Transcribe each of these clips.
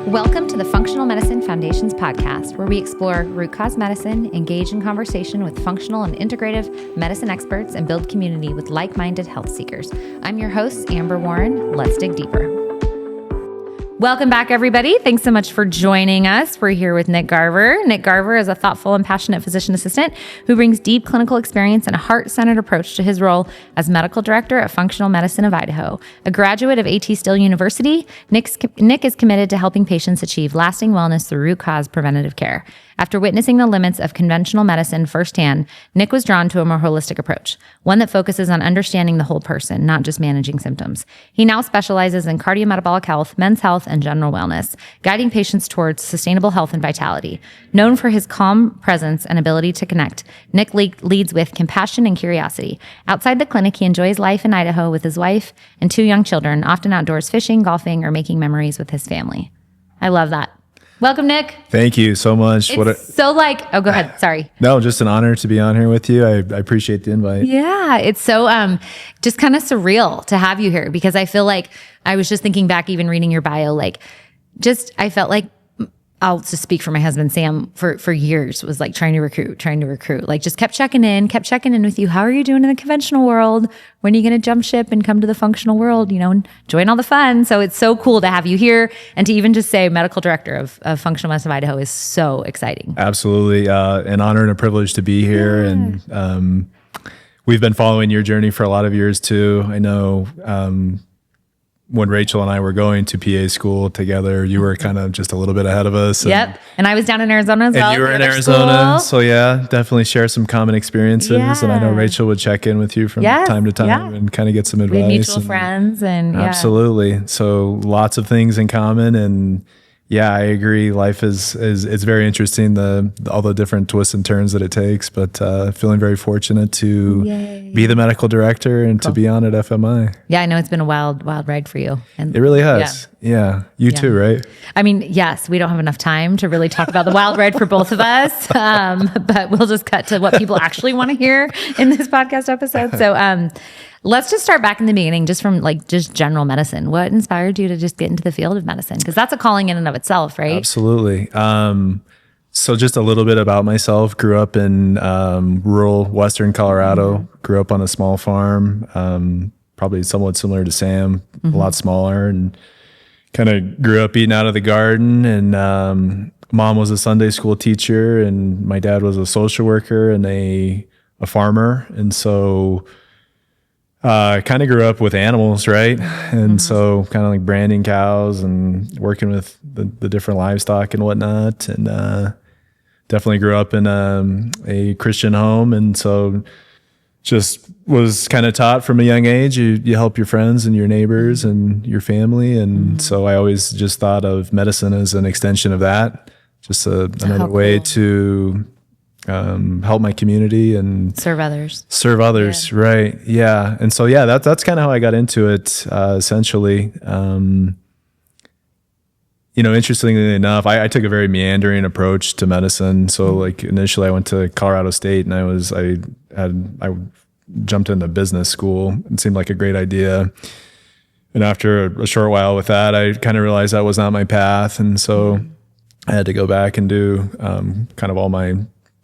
Welcome to the Functional Medicine Foundation's podcast, where we explore root cause medicine, engage in conversation with functional and integrative medicine experts, and build community with like-minded health seekers. I'm your host, Amber Warren. Let's dig deeper. Welcome back, everybody. Thanks so much for joining us. We're here with Nick Garver. Nick Garver is a thoughtful and passionate physician assistant who brings deep clinical experience and a heart-centered approach to his role as medical director at Functional Medicine of Idaho. A graduate of A.T. Still University, Nick is committed to helping patients achieve lasting wellness through root cause preventative care. After witnessing the limits of conventional medicine firsthand, Nick was drawn to a more holistic approach, one that focuses on understanding the whole person, not just managing symptoms. He now specializes in cardiometabolic health, men's health, and general wellness, guiding patients towards sustainable health and vitality. Known for his calm presence and ability to connect, Nick leads with compassion and curiosity. Outside the clinic, he enjoys life in Idaho with his wife and 2 young children, often outdoors fishing, golfing, or making memories with his family. I love that. Welcome, Nick. Thank you so much. Go ahead. Sorry. No, just an honor to be on here with you. I appreciate the invite. Yeah, it's so just kind of surreal to have you here, because I feel like I was just thinking back, even reading your bio, I felt like, I'll just speak for my husband, Sam, for years was like trying to recruit, like just kept checking in with you. How are you doing in the conventional world? When are you going to jump ship and come to the functional world, and join all the fun? So it's so cool to have you here, and to even just say medical director of Functional Medicine of Idaho is so exciting. Absolutely. An honor and a privilege to be here. Yeah. And we've been following your journey for a lot of years too. I know when Rachel and I were going to PA school together, you were kind of just a little bit ahead of us. Yep. And I was down in Arizona as well. And you were in Arizona. So yeah, definitely share some common experiences. Yeah. And I know Rachel would check in with you from time to time and kind of get some advice. We had mutual friends and absolutely. So lots of things in common. And yeah, I agree. Life is very interesting, all the different twists and turns that it takes, but feeling very fortunate to be the medical director and to be on at FMI. Yeah, I know it's been a wild ride for you. And it really has. Yeah. You too, right? I mean, yes, we don't have enough time to really talk about the wild ride for both of us, but we'll just cut to what people actually want to hear in this podcast episode. So let's just start back in the beginning, just from just general medicine. What inspired you to just get into the field of medicine? Because that's a calling in and of itself, right? Absolutely. So just a little bit about myself. Grew up in rural Western Colorado. Grew up on a small farm, probably somewhat similar to Sam, a lot smaller, and kind of grew up eating out of the garden. And mom was a Sunday school teacher, and my dad was a social worker and a farmer. And so kind of grew up with animals, right? And so kind of like branding cows and working with the different livestock and whatnot. And definitely grew up in a Christian home. And so just was kind of taught from a young age, you help your friends and your neighbors and your family. And so I always just thought of medicine as an extension of that, just another way to help my community and serve others. Yeah. Right. Yeah. And so, that's kind of how I got into it, essentially. Interestingly enough, I took a very meandering approach to medicine. So initially I went to Colorado State, and I jumped into business school. It seemed like a great idea. And after a short while with that, I kind of realized that was not my path. And so I had to go back and do kind of all my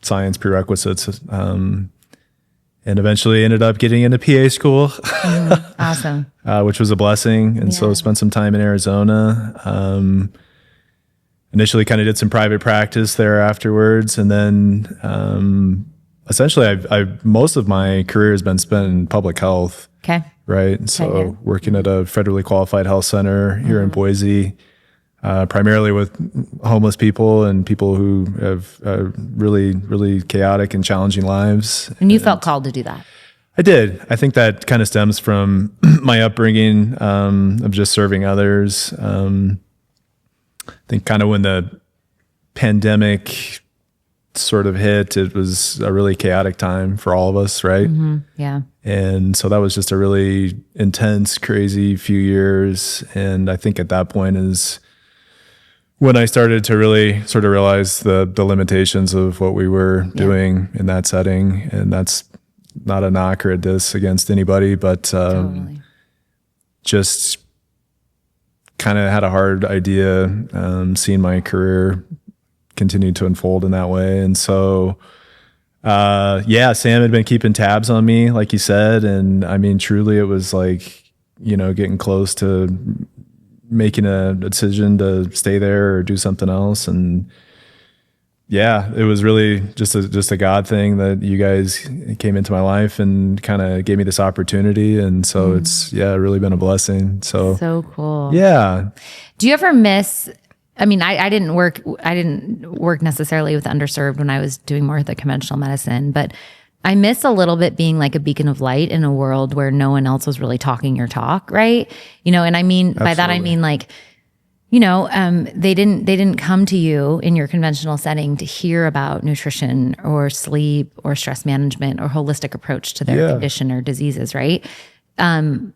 science prerequisites, and eventually ended up getting into PA school. Awesome. Which was a blessing. And so spent some time in Arizona. Initially kind of did some private practice there afterwards. And then essentially most of my career has been spent in public health. Okay. Right. And so working at a federally qualified health center here in Boise, primarily with homeless people and people who have really, really chaotic and challenging lives. And you felt called to do that? I did. I think that kind of stems from my upbringing of just serving others. I think kind of when the pandemic sort of hit, it was a really chaotic time for all of us, right? Yeah. And so that was just a really intense, crazy few years. And I think at that point is when I started to really sort of realize the limitations of what we were doing in that setting. And that's not a knock or a diss against anybody, but just kind of had a hard idea, seeing my career continue to unfold in that way. And so, Sam had been keeping tabs on me, like you said. And I mean, truly it was like, getting close to making a decision to stay there or do something else. And it was really just a God thing that you guys came into my life and kind of gave me this opportunity. And so it's really been a blessing. So cool. Yeah. Do you ever miss, I mean, I didn't work necessarily with underserved when I was doing more of the conventional medicine, but I miss a little bit being like a beacon of light in a world where no one else was really talking your talk. Right. And I mean, Absolutely. By that, I mean like, they didn't come to you in your conventional setting to hear about nutrition or sleep or stress management or holistic approach to their condition or diseases, right? If I'm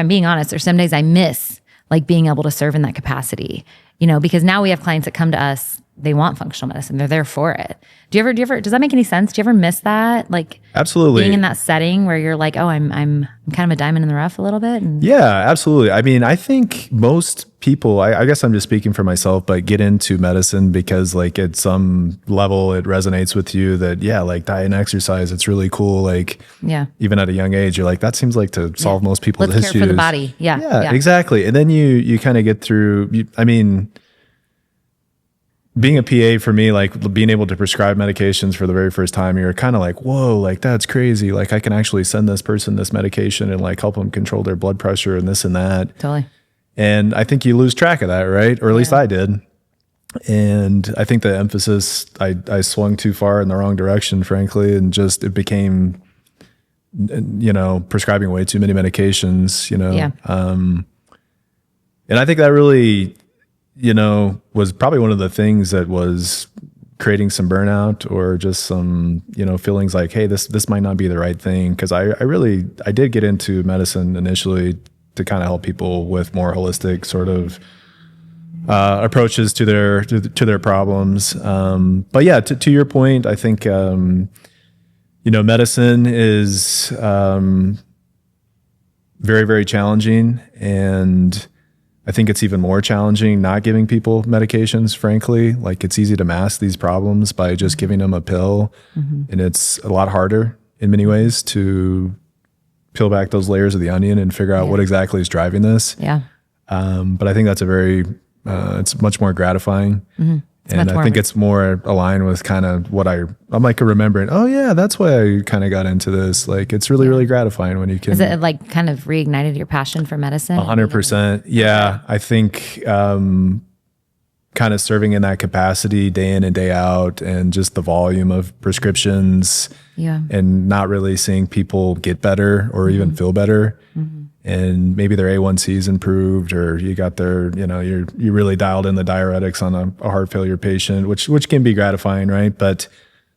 being honest, there's some days I miss like being able to serve in that capacity, because now we have clients that come to us, they want functional medicine. They're there for it. Do you ever, does that make any sense? Do you ever miss that? Like Absolutely. Being in that setting where you're like, oh, I'm kind of a diamond in the rough a little bit. Yeah, absolutely. I mean, I think most people, I guess I'm just speaking for myself, but get into medicine because like at some level it resonates with you that, like diet and exercise, it's really cool. Like, even at a young age, you're like, that seems like to solve most people's issues. Let's care for the body. Yeah, exactly. And then you kind of get through, being a PA for me, like being able to prescribe medications for the very first time, you're kind of like, whoa, like that's crazy. Like I can actually send this person this medication and like help them control their blood pressure and this and that. Totally. And I think you lose track of that, right? Or at least I did. And I think the emphasis, I swung too far in the wrong direction, frankly, and just it became, prescribing way too many medications, and I think that really, was probably one of the things that was creating some burnout or just some, feelings like, hey, this might not be the right thing. Cause I did get into medicine initially to kind of help people with more holistic sort of approaches to their problems. But yeah, to your point, I think, medicine is very, very challenging. And I think it's even more challenging not giving people medications, frankly. Like it's easy to mask these problems by just giving them a pill. Mm-hmm. And it's a lot harder in many ways to peel back those layers of the onion and figure out what exactly is driving this. Yeah. But I think that's it's much more gratifying. Mm-hmm. And I think it's more aligned with kind of what I'm like remembering, oh yeah, that's why I kind of got into this. Like it's really, really gratifying when you can. Is it like kind of reignited your passion for medicine? 100%. Yeah. I think kind of serving in that capacity day in and day out and just the volume of prescriptions and not really seeing people get better or even feel better. Mm-hmm. And maybe their A1C's improved, or you got their, you really dialed in the diuretics on a heart failure patient, which can be gratifying, right? But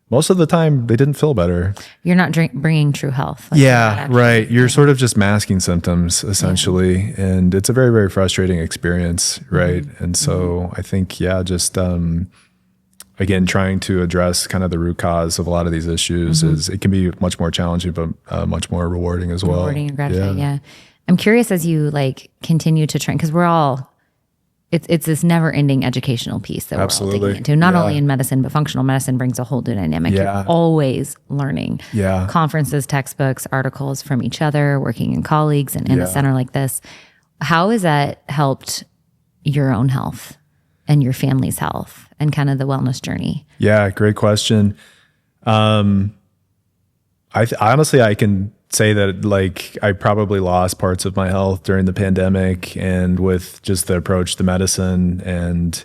most of the time, they didn't feel better. You're not bringing true health. Like right. You're sort of just masking symptoms, essentially, and it's a very, very frustrating experience, right? Mm-hmm. And so I think, just again, trying to address kind of the root cause of a lot of these issues is it can be much more challenging, but much more rewarding as well. Rewarding and gratifying, yeah. I'm curious as you like continue to train, because we're all, it's this never ending educational piece that we're all digging into, not only in medicine, but functional medicine brings a whole new dynamic. You're always learning conferences, textbooks, articles from each other, working in colleagues and in a center like this. How has that helped your own health and your family's health and kind of the wellness journey? Yeah, great question. Honestly, I can say that like I probably lost parts of my health during the pandemic and with just the approach to medicine. And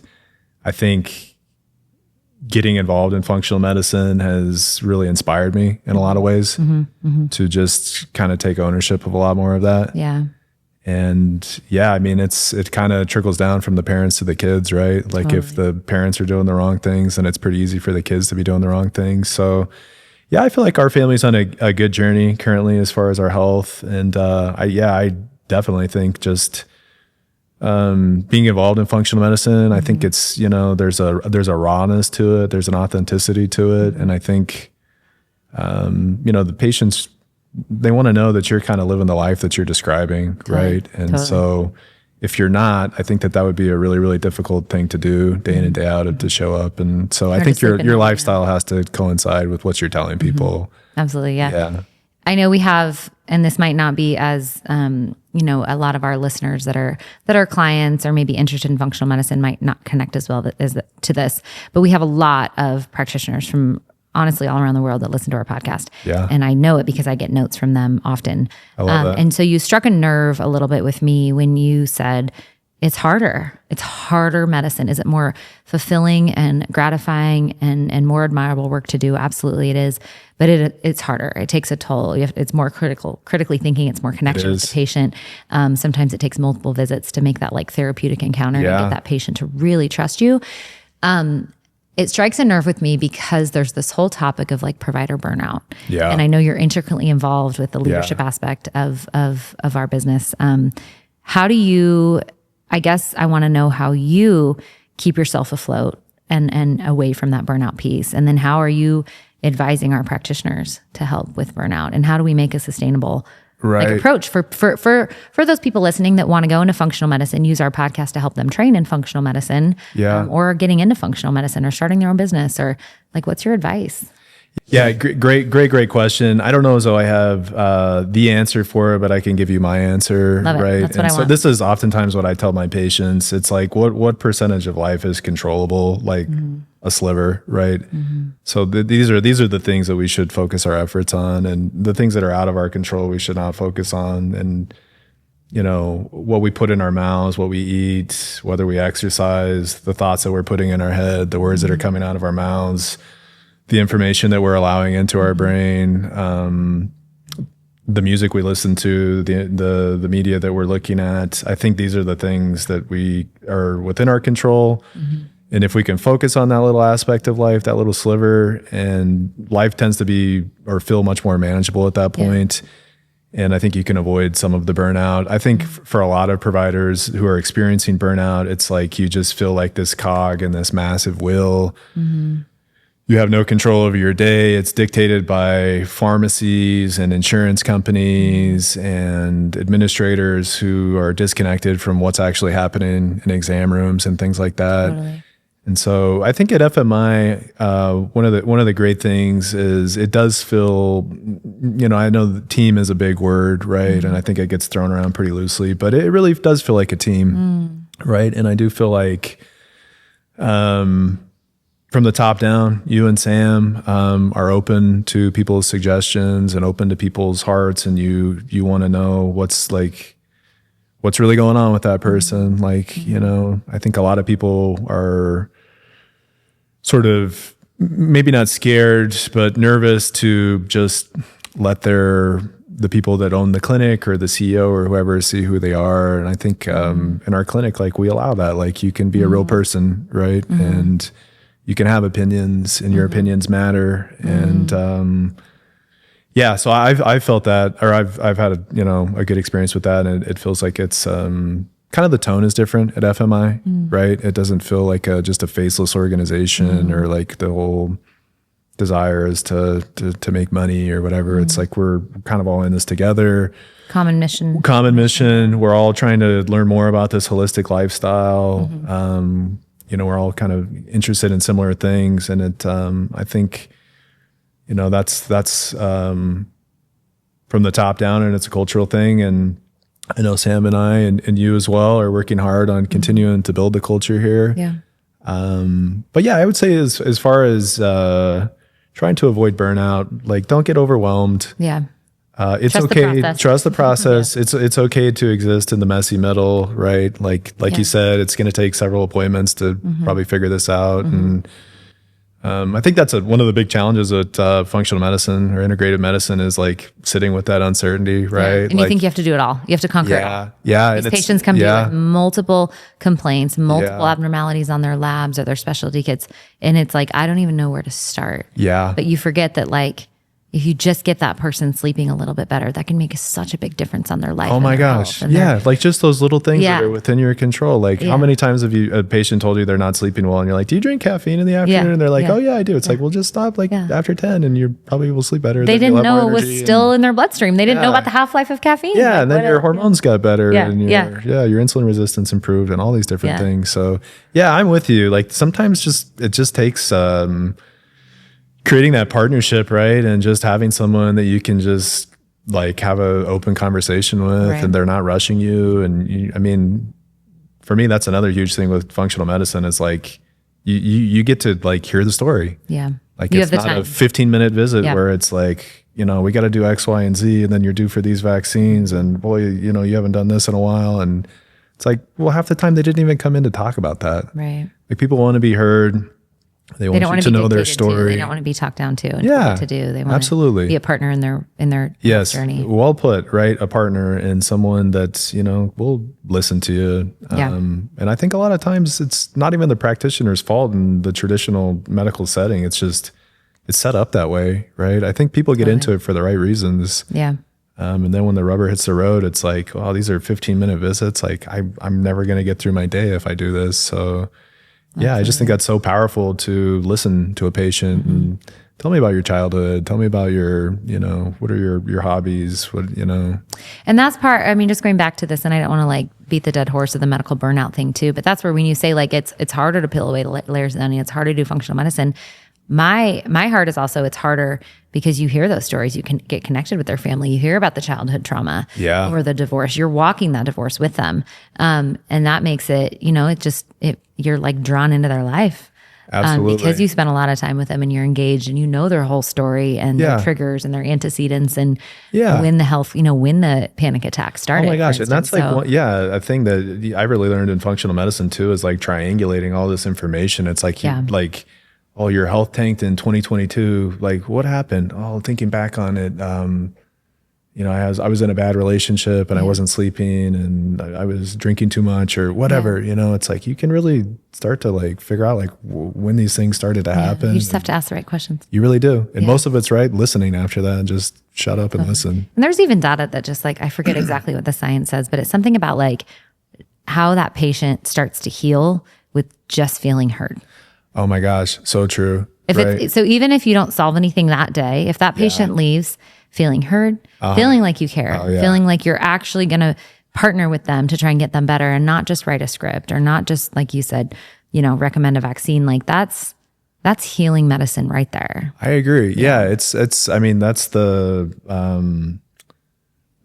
I think getting involved in functional medicine has really inspired me in a lot of ways to just kind of take ownership of a lot more of that. Yeah. And it kind of trickles down from the parents to the kids, right? Like if the parents are doing the wrong things, then it's pretty easy for the kids to be doing the wrong things. So I feel like our family's on a good journey currently as far as our health. And I definitely think just being involved in functional medicine, I think it's, there's a rawness to it. There's an authenticity to it. And I think, the patients, they want to know that you're kind of living the life that you're describing. Right. And so if you're not, I think that would be a really, really difficult thing to do day in and day out, to show up. And so I think your lifestyle has to coincide with what you're telling people. Absolutely. Yeah. Yeah. I know we have, and this might not be as, you know, a lot of our listeners that are clients or maybe interested in functional medicine might not connect as well to this, but we have a lot of practitioners from honestly all around the world that listen to our podcast. Yeah. And I know it because I get notes from them often. I love that. And so you struck a nerve a little bit with me when you said, it's harder. It's harder medicine. Is it more fulfilling and gratifying and more admirable work to do? Absolutely it is. But it's harder. It takes a toll. It's more critically thinking. It's more connection with the patient. Sometimes it takes multiple visits to make that like therapeutic encounter and get that patient to really trust you. It strikes a nerve with me because there's this whole topic of like provider burnout. Yeah. And I know you're intricately involved with the leadership aspect of our business. How do you, I guess I want to know how you keep yourself afloat and away from that burnout piece. And then how are you advising our practitioners to help with burnout? And how do we make a sustainable approach for those people listening that want to go into functional medicine, use our podcast to help them train in functional medicine, or getting into functional medicine or starting their own business, or like, what's your advice? Yeah, great question. I don't know as though I have the answer for it, but I can give you my answer. Love it. Right. That's what I want. So this is oftentimes what I tell my patients. It's like, what percentage of life is controllable? Like a sliver, right? So these are the things that we should focus our efforts on, and the things that are out of our control we should not focus on. And you know, what we put in our mouths, what we eat, whether we exercise, the thoughts that we're putting in our head, the words that are coming out of our mouths, the information that we're allowing into our brain, the music we listen to, the media that we're looking at. I think these are the things that we are within our control. And if we can focus on that little aspect of life, that little sliver, and life tends to be or feel much more manageable at that point. And I think you can avoid some of the burnout. I think for a lot of providers who are experiencing burnout, it's like you just feel like this cog in this massive wheel. You have no control over your day. It's dictated by pharmacies and insurance companies and administrators who are disconnected from what's actually happening in exam rooms and things like that. Totally. And so I think at FMI, one of the great things is it does feel, you know, I know the team is a big word, right? And I think it gets thrown around pretty loosely, but it really does feel like a team, right? And I do feel like, from the top down, you and Sam are open to people's suggestions and open to people's hearts, and you want to know what's really going on with that person. Like, you know, I think a lot of people are sort of maybe not scared, but nervous to just let the people that own the clinic or the CEO or whoever see who they are. And I think in our clinic, like, we allow that. Like, you can be a real person, right? And you can have opinions, and your opinions matter. And so I've felt that, or I've had a good experience with that, and it feels like it's kind of the tone is different at FMI, right? It doesn't feel like just a faceless organization or like the whole desire is to make money or whatever. It's like we're kind of all in this together. Common mission. We're all trying to learn more about this holistic lifestyle. You know, we're all kind of interested in similar things, and it I think, you know, that's from the top down, and it's a cultural thing. And I know Sam and I and you as well are working hard on continuing to build the culture here. Yeah. But yeah, I would say as far as trying to avoid burnout, like, don't get overwhelmed. Yeah. It's Trust okay. Trust the process. It's okay to exist in the messy middle, right? Like you said, it's going to take several appointments to probably figure this out. And I think that's one of the big challenges with functional medicine or integrative medicine is like sitting with that uncertainty, right? And you think you have to do it all. You have to conquer it all. Yeah. These patients come to you with multiple complaints, multiple abnormalities on their labs or their specialty kits. And it's like, I don't even know where to start. Yeah. But you forget that, like, if you just get that person sleeping a little bit better, that can make such a big difference on their life. Oh my gosh. Yeah. Like just those little things that are within your control. Like how many times have a patient told you they're not sleeping well and you're like, do you drink caffeine in the afternoon? And they're like, oh yeah, I do. It's like, well, just stop like after 10 and you probably will sleep better. They didn't know it was still in their bloodstream. They didn't know about the half-life of caffeine. Yeah. Like, and then your hormones got better and your insulin resistance improved and all these different things. So yeah, I'm with you. Like sometimes it just takes, creating that partnership, right? And just having someone that you can just like have an open conversation with and they're not rushing you. And I mean, for me, that's another huge thing with functional medicine is like, you get to like hear the story. Yeah. Like it's not a 15-minute visit where it's like, we got to do X, Y, and Z, and then you're due for these vaccines and boy, you haven't done this in a while. And it's like, well, half the time they didn't even come in to talk about that. Right. Like people want to be heard. They want you to know their story. They don't want to be talked down to and told what to do. They want to be a partner in their journey. Well put, right? A partner and someone that's, will listen to you. And I think a lot of times it's not even the practitioner's fault in the traditional medical setting. It's just, it's set up that way, right? I think people get into it for the right reasons. Yeah. And then when the rubber hits the road, it's like, oh, these are 15-minute visits. Like I'm never going to get through my day if I do this. So yeah, I just think that's so powerful to listen to a patient and tell me about your childhood. Tell me about your, what are your hobbies? And that's part, I mean, just going back to this, and I don't want to like beat the dead horse of the medical burnout thing too, but that's where when you say like, it's harder to peel away the layers of the onion, it's harder to do functional medicine. My heart is also, it's harder because you hear those stories, you can get connected with their family, you hear about the childhood trauma or the divorce, you're walking that divorce with them. And that makes it, you're like drawn into their life. Absolutely. Because you spend a lot of time with them and you're engaged and you know their whole story and their triggers and their antecedents and when the panic attack started. Oh my gosh. And that's like, a thing that I really learned in functional medicine too, is like triangulating all this information. It's like, oh, your health tanked in 2022. Like what happened? Oh, thinking back on it, I was in a bad relationship and I wasn't sleeping and I was drinking too much or whatever, it's like, you can really start to like figure out like when these things started to happen. You just have to ask the right questions. You really do. And most of it's right. Listening after that, just shut up and listen. And there's even data that just like, I forget exactly what the science says, but it's something about like how that patient starts to heal with just feeling heard. Oh my gosh. So true. So even if you don't solve anything that day, if that patient leaves feeling heard, feeling like you care, feeling like you're actually going to partner with them to try and get them better and not just write a script or not just, like you said, recommend a vaccine, like that's healing medicine right there. I agree. Yeah. It's, I mean, that's the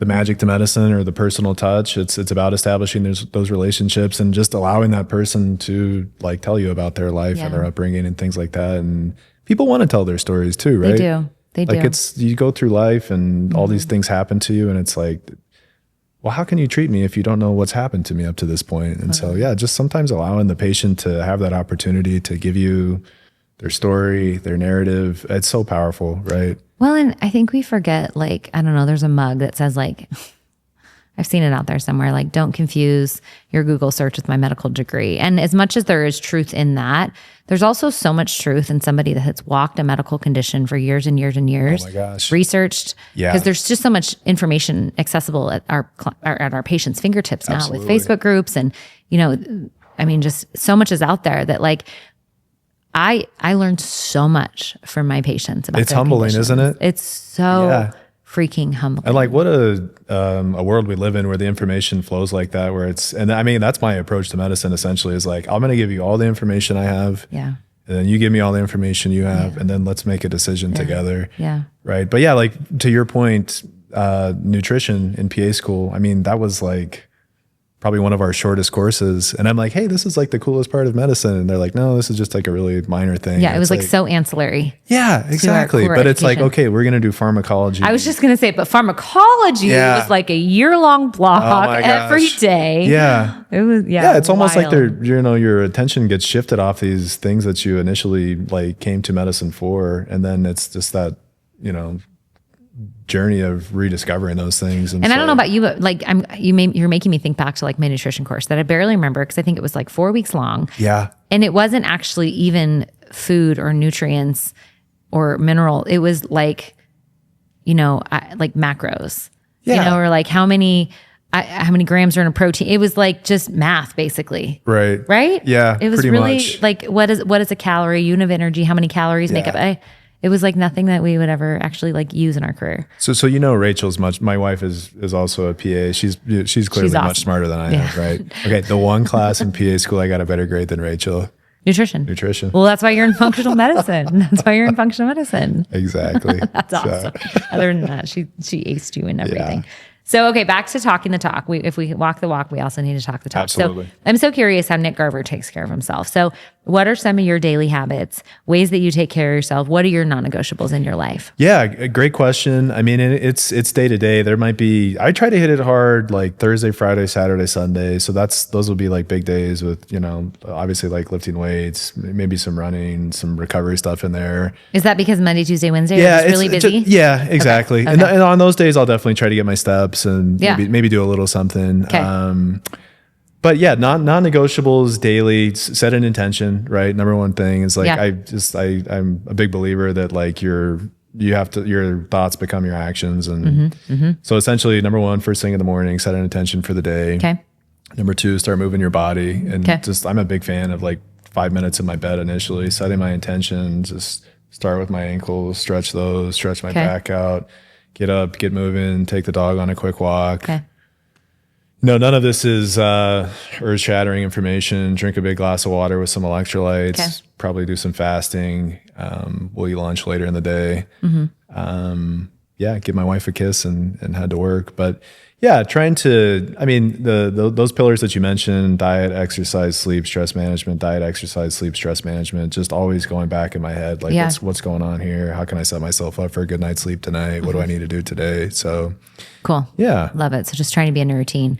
magic to medicine or the personal touch. It's about establishing those relationships and just allowing that person to like tell you about their life and their upbringing and things like that. And people want to tell their stories too, right? They do. Like you go through life and all these things happen to you and it's like, well, how can you treat me if you don't know what's happened to me up to this point? And so, just sometimes allowing the patient to have that opportunity to give you their story, their narrative. It's so powerful, right? Well, and I think we forget, like, I don't know, there's a mug that says like, I've seen it out there somewhere, like, don't confuse your Google search with my medical degree. And as much as there is truth in that, there's also so much truth in somebody that has walked a medical condition for years and years and years, oh my gosh, researched, because there's just so much information accessible at our patients' fingertips now with Facebook groups. And, I mean, just so much is out there that like, I learned so much from my patients about. It's humbling, isn't it? It's so freaking humbling. And like, what a world we live in where the information flows like that, where and I mean, that's my approach to medicine essentially is like, I'm going to give you all the information I have. Yeah. And then you give me all the information you have, and then let's make a decision together. Yeah. Right. But like to your point, nutrition in PA school, I mean, that was like probably one of our shortest courses. And I'm like, hey, this is like the coolest part of medicine. And they're like, no, this is just like a really minor thing. Yeah, it was like so ancillary. Yeah, exactly. But it's like, okay, we're going to do pharmacology. I was just going to say, but pharmacology was like a year-long block every day. Yeah. It was, it's almost like your attention gets shifted off these things that you initially like came to medicine for. And then it's just that, journey of rediscovering those things. And I don't know about you, but like you're making me think back to like my nutrition course that I barely remember because I think it was like 4 weeks long. Yeah. And it wasn't actually even food or nutrients or mineral. It was like like macros, or like how many grams are in a protein. It was like just math basically. Right. Yeah. It was pretty really much. like, what is a calorie, unit of energy? How many calories make up? It was like nothing that we would ever actually like use in our career. So Rachel's my wife is also a PA. She's clearly awesome. much smarter than I am, right? Okay. The one class in PA school I got a better grade than Rachel. Nutrition. Well, that's why you're in functional medicine. Exactly. That's awesome. Other than that, she aced you in everything. Yeah. So, okay, back to talking the talk. If we walk the walk, we also need to talk the talk. Absolutely. So I'm so curious how Nick Garver takes care of himself. So what are some of your daily habits, ways that you take care of yourself? What are your non-negotiables in your life? Yeah, great question. I mean, it's day to day. There might be, I try to hit it hard like Thursday, Friday, Saturday, Sunday. So those will be like big days with, obviously like lifting weights, maybe some running, some recovery stuff in there. Is that because Monday, Tuesday, Wednesday are just really busy? Yeah, exactly. Okay. And on those days, I'll definitely try to get my steps and maybe do a little something. Okay. But yeah, non-negotiables daily, set an intention, right? Number one thing is like, I'm a big believer that like your thoughts become your actions. And so essentially number one, first thing in the morning, set an intention for the day. Okay. Number two, start moving your body. And I'm a big fan of like 5 minutes in my bed initially, setting my intention, just start with my ankles, stretch those, stretch my back out, get up, get moving, take the dog on a quick walk. Okay. No, none of this is earth-shattering information. Drink a big glass of water with some electrolytes. Okay. Probably do some fasting. We'll eat lunch later in the day. Give my wife a kiss and head to work. But yeah, trying to, I mean, those pillars that you mentioned, diet, exercise, sleep, stress management, diet, exercise, sleep, stress management, just always going back in my head, like what's going on here? How can I set myself up for a good night's sleep tonight? What do I need to do today? So cool. Yeah. Love it. So just trying to be in a routine.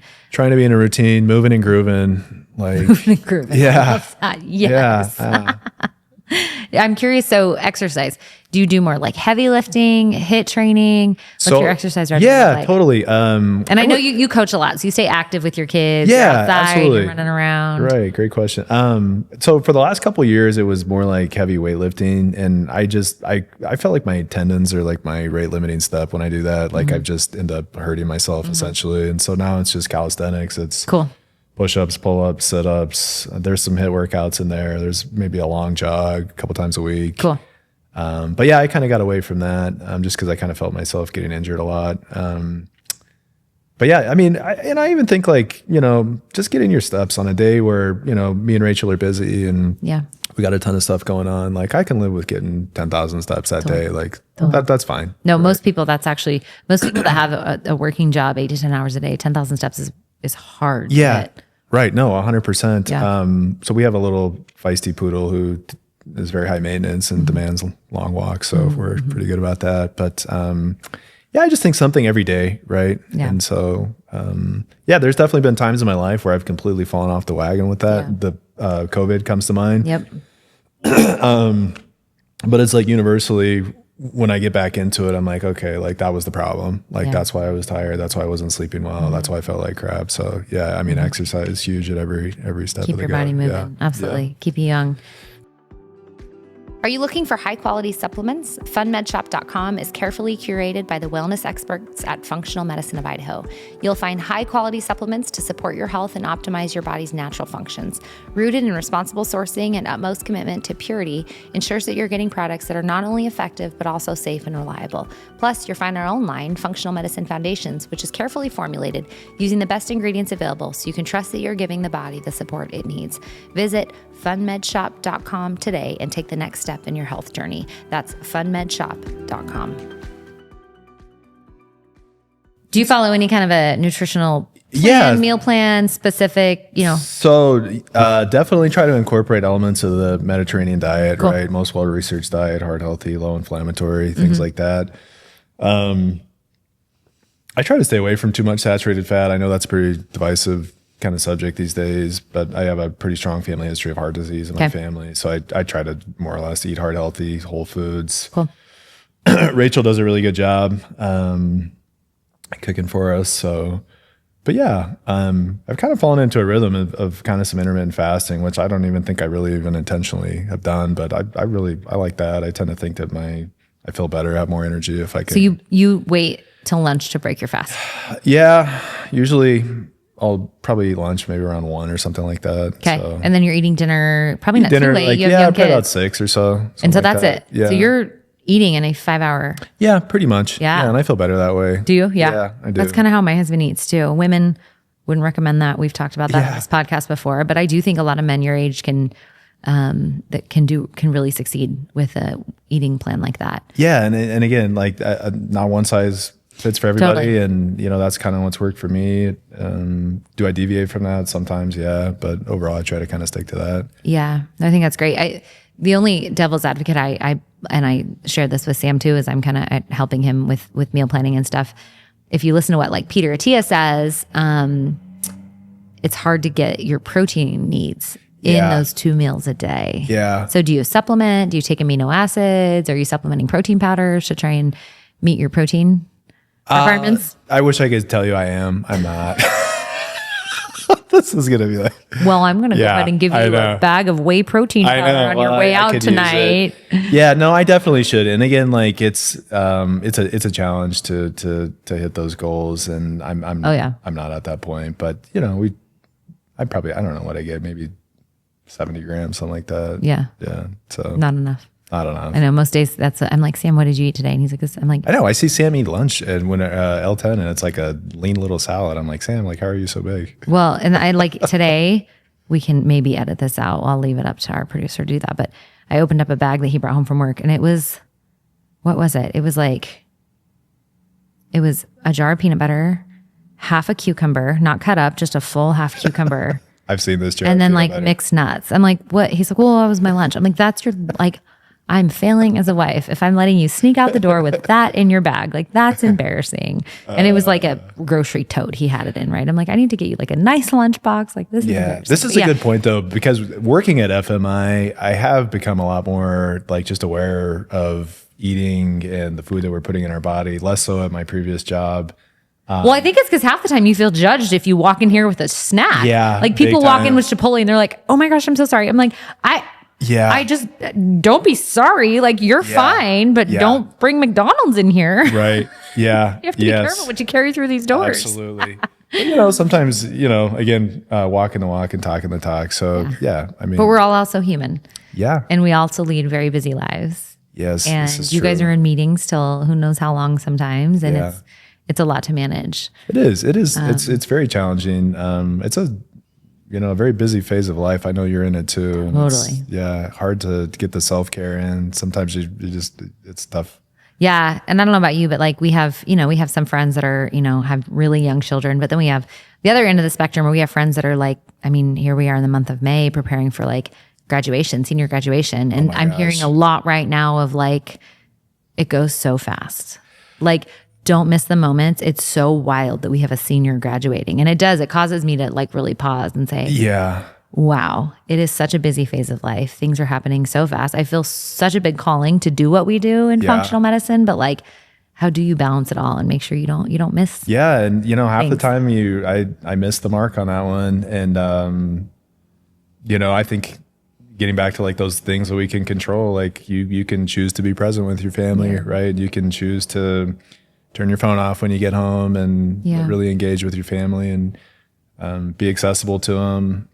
Moving and grooving. Like moving and grooving. Yeah. Yes. Yeah. I'm curious. So exercise, do you do more like heavy lifting, HIIT training? What's your exercise regimen? Yeah, totally. And I know you coach a lot, so you stay active with your kids. Yeah, you're outside, absolutely. You're running around. Right. Great question. So for the last couple of years, it was more like heavy weightlifting, and I felt like my tendons are like my rate limiting step when I do that. Like I've just end up hurting myself essentially. And so now it's just calisthenics. It's cool. Push-ups, pull-ups, sit-ups. There's some HIIT workouts in there. There's maybe a long jog a couple times a week. Cool. But yeah, I kind of got away from that just because I kind of felt myself getting injured a lot. But yeah, I mean, I even think like, just getting your steps on a day where, me and Rachel are busy and we got a ton of stuff going on. Like I can live with getting 10,000 steps that day. Like that's fine. No, right. Most people that have a working job, 8 to 10 hours a day, 10,000 steps is hard. Yeah. Right. No, 100%. Yeah. So we have a little feisty poodle who is very high maintenance and demands long walks. So we're pretty good about that. But I just think something every day. Right. Yeah. And so, there's definitely been times in my life where I've completely fallen off the wagon with that. Yeah. The COVID comes to mind. Yep. But it's like universally, when I get back into it, I'm like, okay, like that was the problem. Like that's why I was tired. That's why I wasn't sleeping well. That's why I felt like crap. So yeah, I mean, exercise is huge at every step of the go. Keep your body moving. Yeah. Absolutely. Yeah. Keep you young. Are you looking for high-quality supplements? FunMedShop.com is carefully curated by the wellness experts at Functional Medicine of Idaho. You'll find high-quality supplements to support your health and optimize your body's natural functions. Rooted in responsible sourcing and utmost commitment to purity ensures that you're getting products that are not only effective, but also safe and reliable. Plus, you'll find our own line, Functional Medicine Foundations, which is carefully formulated using the best ingredients available so you can trust that you're giving the body the support it needs. Visit FunMedShop.com today and take the next step in your health journey. That's FunMedShop.com. Do you follow any kind of a nutritional plan, meal plan, specific, So definitely try to incorporate elements of the Mediterranean diet, cool. Right? Most well-researched diet, heart healthy, low inflammatory, things like that. I try to stay away from too much saturated fat. I know that's a pretty divisive kind of subject these days, but I have a pretty strong family history of heart disease in my family. So I try to more or less eat heart healthy, whole foods. Cool. Rachel does a really good job cooking for us. So, but yeah, I've kind of fallen into a rhythm of kind of some intermittent fasting, which I don't even think I really even intentionally have done, but I like that. I tend to think that my I feel better, have more energy if I can. So you wait till lunch to break your fast? Yeah, usually I'll probably eat lunch maybe around 1 or something like that. Okay. So. And then you're eating dinner, probably not Dinner, too late. like, You have yeah, young probably kids. about 6 or so. And so like that's that. it. Yeah. So you're eating in a 5-hour. Yeah, pretty much. Yeah. And I feel better that way. Do you? Yeah. Yeah, I do. That's kind of how my husband eats too. Women wouldn't recommend that. We've talked about that on this podcast before, but I do think a lot of men your age can really succeed with a eating plan like that. Yeah. And again, like not one size fits for everybody. Totally. And, that's kind of what's worked for me. Do I deviate from that? Sometimes, yeah. But overall, I try to kind of stick to that. Yeah, I think that's great. The only devil's advocate I shared this with Sam too, is I'm kind of helping him with meal planning and stuff. If you listen to what like Peter Attia says, it's hard to get your protein needs in those 2 meals a day. Yeah. So do you supplement? Do you take amino acids? Are you supplementing protein powders to try and meet your protein requirements? I wish I could tell you I am. I'm not. This is going to be like. Well, I'm going to go Yeah, ahead and give you I know. a bag of whey protein powder on your way out could use tonight. it. Yeah, no, I definitely should. And again, like it's a challenge to hit those goals, and I'm not at that point. But I don't know what I get, maybe 70 grams, something like that. Yeah. Yeah. So Not enough. I don't know. I know most days I'm like, Sam, what did you eat today? And he's like, I'm like, I know. I see Sam eat lunch and when L10 and it's like a lean little salad. I'm like, Sam, like, how are you so big? well, and I like today we can maybe edit this out. I'll leave it up to our producer to do that. But I opened up a bag that he brought home from work, and it was, what was it? It was a jar of peanut butter, half a cucumber, not cut up, just a full half cucumber. I've seen this jar. And then like mixed nuts. I'm like, what? He's like, well, that was my lunch. I'm like, that's your, like, I'm failing as a wife if I'm letting you sneak out the door with that in your bag. Like, that's embarrassing. And it was like a grocery tote he had it in, right? I'm like, I need to get you like a nice lunchbox. Like, this is Yeah, this is a good point though, because working at FMI, I have become a lot more like just aware of eating and the food that we're putting in our body, less so at my previous job. Well, I think it's because half the time you feel judged if you walk in here with a snack. Yeah, like people big walk time. in with Chipotle and they're like, "Oh my gosh, I'm so sorry." I'm like, I just don't be sorry. Like you're fine, but don't bring McDonald's in here. Right. Yeah. You have to be careful what you carry through these doors. Absolutely. But, sometimes, again, walking the walk and talking the talk. So I mean, But we're all also human. Yeah. And we also lead very busy lives. Yes. And this is you guys true. are in meetings till who knows how long sometimes. And it's a lot to manage. It is. It's very challenging. It's a very busy phase of life. I know you're in it too. Totally. Hard to get the self-care in. Sometimes it's tough. Yeah. And I don't know about you, but like we have some friends that are, have really young children, but then we have the other end of the spectrum where we have friends that are like, I mean, here we are in the month of May preparing for like senior graduation. And I'm hearing a lot right now of like, it goes so fast. Like, don't miss the moments. It's so wild that we have a senior graduating. And it causes me to like really pause and say, wow, it is such a busy phase of life. Things are happening so fast. I feel such a big calling to do what we do in functional medicine, but like, how do you balance it all and make sure you don't miss? Yeah. And half the time I missed the mark on that one. And, I think getting back to like those things that we can control, like you can choose to be present with your family, right? You can choose to turn your phone off when you get home and really engage with your family and be accessible to them.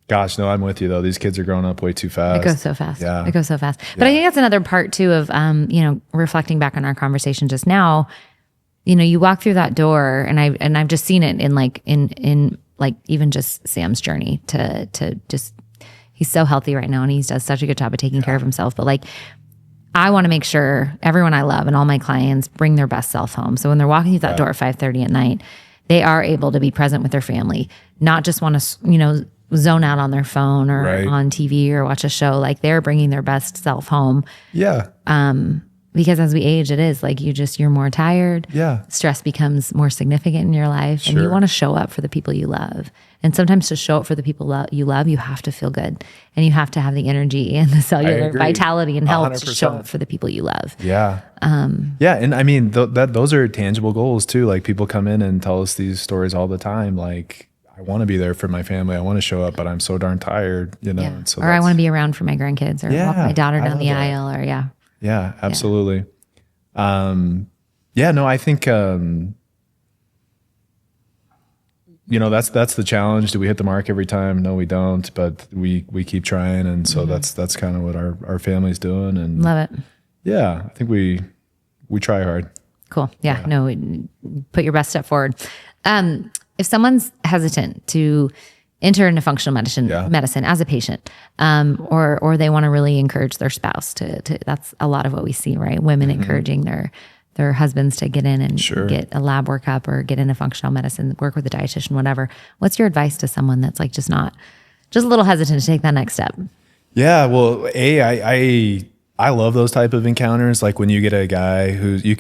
Gosh, no, I'm with you though. These kids are growing up way too fast. It goes so fast. Yeah. It goes so fast. But I think that's another part too of, reflecting back on our conversation just now, you walk through that door and I've just seen it in like even just Sam's journey to just, he's so healthy right now and he does such a good job of taking care of himself. But like, I want to make sure everyone I love and all my clients bring their best self home. So when they're walking through that door at 5:30 at night, they are able to be present with their family, not just want to, zone out on their phone or on TV or watch a show. Like they're bringing their best self home. Yeah. Because as we age, it is like you're more tired. Yeah. Stress becomes more significant in your life and you want to show up for the people you love. And sometimes to show up for the people you love, you have to feel good and you have to have the energy and the cellular vitality and health 100%. To show up for the people you love. Yeah. And I mean, those are tangible goals too. Like people come in and tell us these stories all the time. Like, I want to be there for my family. I want to show up, but I'm so darn tired, And so or I want to be around for my grandkids or walk my daughter down the aisle or Yeah, absolutely. No, I think, that's the challenge. Do we hit the mark every time? No, we don't, but we keep trying. And so that's kind of what our family's doing. And love it. Yeah, I think we try hard. Cool. Yeah. No, put your best step forward. If someone's hesitant to enter into functional medicine as a patient, or they want to really encourage their spouse to that's a lot of what we see, right? Women encouraging their husbands to get in and get a lab workup or get into functional medicine, work with a dietitian, whatever. What's your advice to someone that's like just a little hesitant to take that next step? Yeah. Well, I love those type of encounters. Like when you get a guy who you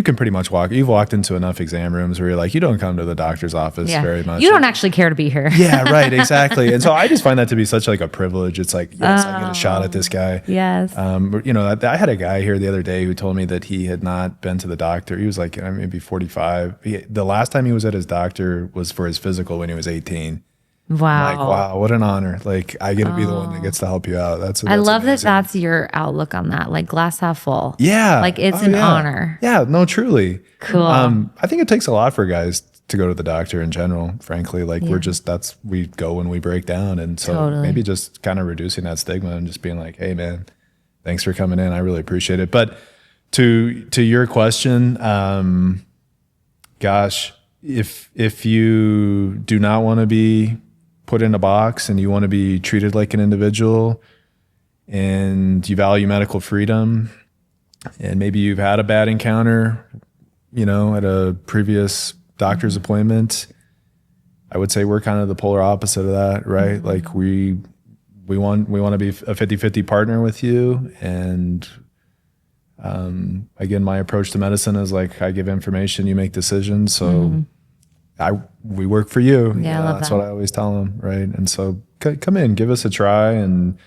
can pretty much you've walked into enough exam rooms where you're like, you don't come to the doctor's office very much. You don't actually care to be here. Yeah, right. Exactly. And so I just find that to be such like a privilege. It's like, yes, I get a shot at this guy. Yes. I had a guy here the other day who told me that he had not been to the doctor. He was like, maybe 45. The last time he was at his doctor was for his physical when he was 18. Wow. Like, wow, what an honor. Like I get to be the one that gets to help you out. That's I love amazing. that's your outlook on that. Like glass half full. Yeah. Like it's an honor. Yeah, no, truly. Cool. I think it takes a lot for guys to go to the doctor in general, frankly. Like we go when we break down. And so maybe just kind of reducing that stigma and just being like, hey man, thanks for coming in. I really appreciate it. But to your question, gosh, if you do not want to be put in a box and you want to be treated like an individual and you value medical freedom and maybe you've had a bad encounter, at a previous doctor's appointment, I would say we're kind of the polar opposite of that, right? Like we want to be a 50-50 partner with you. And again, my approach to medicine is like, I give information, you make decisions. So we work for you. Yeah, I love that's that. what I always tell them, right? And so come in, give us a try, and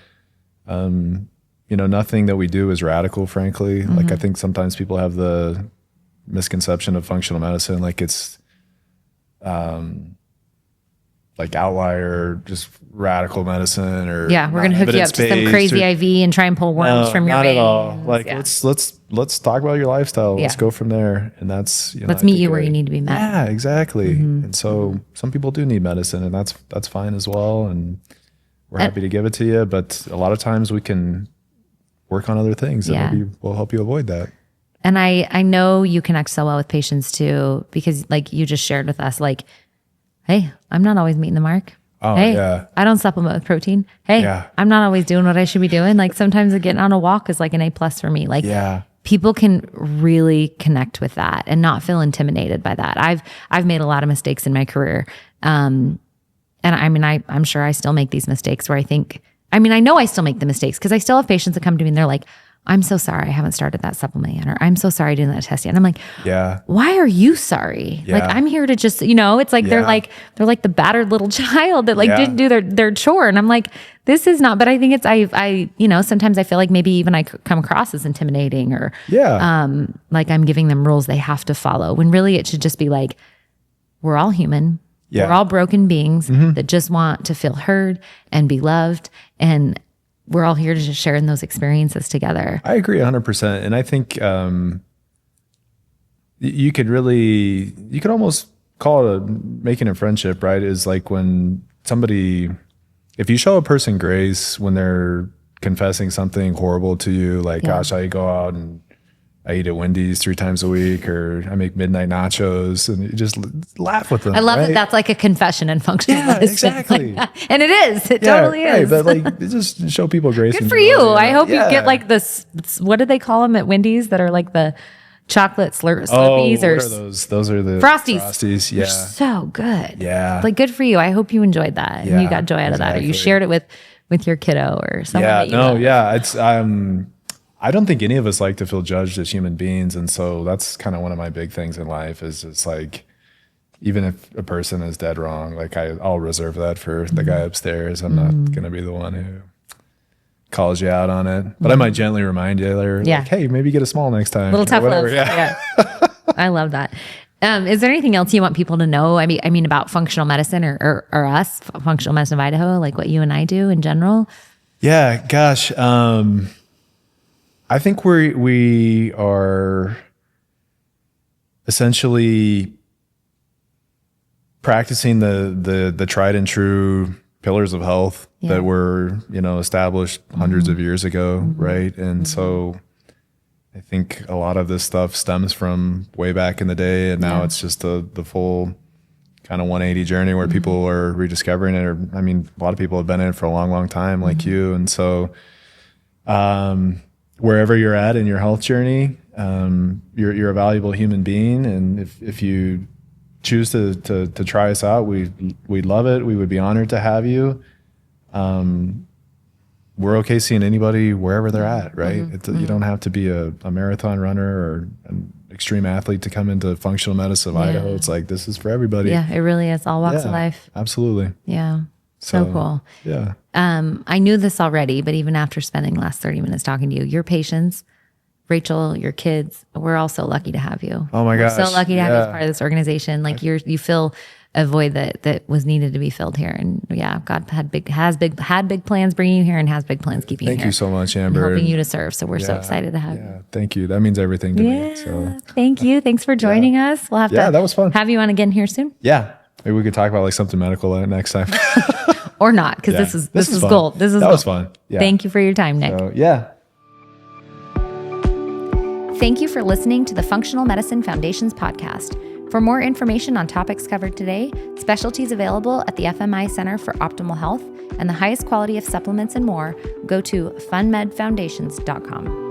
nothing that we do is radical, frankly. Like I think sometimes people have the misconception of functional medicine, like it's like outlier, just radical medicine, or we're gonna hook you up to some crazy IV and try and pull worms from your not veins. at all. Like let's talk about your lifestyle. Let's go from there, and that's let's meet you where you need to be met. Yeah, exactly. And so some people do need medicine, and that's fine as well. And we're happy to give it to you, but a lot of times we can work on other things that maybe will help you avoid that. And I know you connect so well with patients too, because like you just shared with us, like, hey, I'm not always meeting the mark. Oh, hey, yeah. I don't supplement with protein. Hey, I'm not always doing what I should be doing. Like sometimes getting on a walk is like an A+ for me. Like people can really connect with that and not feel intimidated by that. I've made a lot of mistakes in my career. And I'm sure I still make these mistakes where I know I still make the mistakes because I still have patients that come to me and they're like, I'm so sorry I haven't started that supplement yet, or I'm so sorry doing that test yet. And I'm like, why are you sorry? Like I'm here to just, it's like they're like the battered little child that didn't do their chore. And I'm like, this is not, but I think it's sometimes I feel like maybe even I come across as intimidating or like I'm giving them rules they have to follow, when really it should just be like, we're all human. Yeah. We're all broken beings that just want to feel heard and be loved, and we're all here to just share in those experiences together. I agree 100%. And I think you could almost call it making a friendship, right? Is like when if you show a person grace when they're confessing something horrible to you, like, gosh, I go out and I eat at Wendy's 3 times a week, or I make midnight nachos, and you just laugh with them. I love that that's like a confession in functional medicine. Exactly. Like, and it is. It totally is. But like, just show people grace. Good for you. I hope you get like this. What do they call them at Wendy's that are like the chocolate Slurpees? Or what are those? Those are the Frosties. Frosties. Yeah. They're so good. Yeah. Like good for you. I hope you enjoyed that and you got joy out of that, or you shared it with your kiddo or someone. That you love. It's I don't think any of us like to feel judged as human beings. And so that's kind of one of my big things in life is it's like, even if a person is dead wrong, like I'll reserve that for the guy upstairs. I'm not going to be the one who calls you out on it, but I might gently remind you like, hey, maybe get a small next time. Little tough love. Yeah. I love that. Is there anything else you want people to know? I mean about functional medicine or us, Functional Medicine of Idaho, like what you and I do in general? Yeah, gosh. I think we are essentially practicing the tried and true pillars of health that were, established hundreds of years ago, right? And so I think a lot of this stuff stems from way back in the day, and now it's just the full kind of 180 journey where people are rediscovering it. Or, I mean, a lot of people have been in it for a long, long time, like you. And so wherever you're at in your health journey, you're a valuable human being. And if you choose to try us out, we'd love it. We would be honored to have you. We're okay seeing anybody wherever they're at, right? You don't have to be a marathon runner or an extreme athlete to come into Functional Medicine of Idaho. It's like, this is for everybody. Yeah, it really is. All walks of life. Absolutely. Yeah. So cool. Yeah. I knew this already, but even after spending the last 30 minutes talking to you, your patients, Rachel, your kids, we're all so lucky to have you. Oh my gosh. We're so lucky to have you as part of this organization. Like you fill a void that was needed to be filled here. And God had big plans bringing you here and has big plans keeping you here. Thank you so much, Amber. And helping you to serve. So we're so excited to have you. Thank you. That means everything to me. So thank you. Thanks for joining us. We'll have to that was fun. Have you on again here soon. Yeah. Maybe we could talk about like something medical next time. Or not, because this is gold. That was fun. Yeah. Thank you for your time, Nick. So, Thank you for listening to the Functional Medicine Foundation's podcast. For more information on topics covered today, specialties available at the FMI Center for Optimal Health, and the highest quality of supplements and more, go to funmedfoundations.com.